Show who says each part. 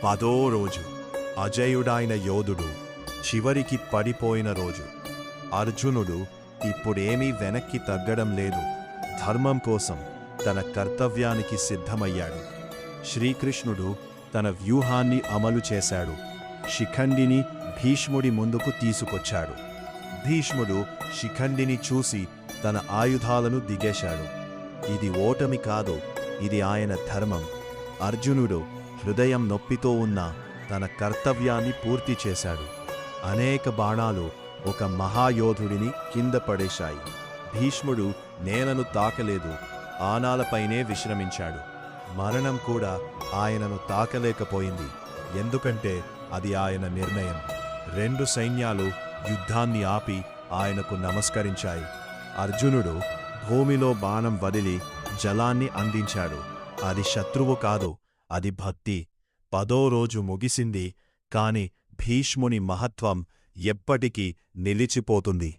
Speaker 1: 10వ రోజు అజయుడైన యోధుడు చివరికి పడిపోయిన రోజు. అర్జునుడు ఇప్పుడేమీ వెనక్కి తగ్గడం లేదు. ధర్మం కోసం తన కర్తవ్యానికి సిద్ధమయ్యాడు. శ్రీకృష్ణుడు తన వ్యూహాన్ని అమలు చేశాడు. శిఖండిని భీష్ముడి ముందుకు తీసుకొచ్చాడు. భీష్ముడు శిఖండిని చూసి తన ఆయుధాలను దిగేశాడు. ఇది ఓటమి కాదు, ఇది ఆయన ధర్మం. అర్జునుడు హృదయం నొప్పితో ఉన్న తన కర్తవ్యాన్ని పూర్తి చేశాడు. అనేక బాణాలు ఒక మహాయోధుడిని కింద పడేశాయి. భీష్ముడు నేలను తాకలేదు, ఆనాలపైనే విశ్రమించాడు. మరణం కూడా ఆయనను తాకలేకపోయింది, ఎందుకంటే అది ఆయన నిర్ణయం. 2 సైన్యాలు యుద్ధాన్ని ఆపి ఆయనకు నమస్కరించాయి. అర్జునుడు భూమిలో బాణం వదిలి జలాన్ని అందించాడు. అది శత్రువు కాదు, అది భక్తి. 10వ రోజు ముగిసింది, కాని భీష్ముని మహత్వం ఎప్పటికీ నిలిచిపోతుంది.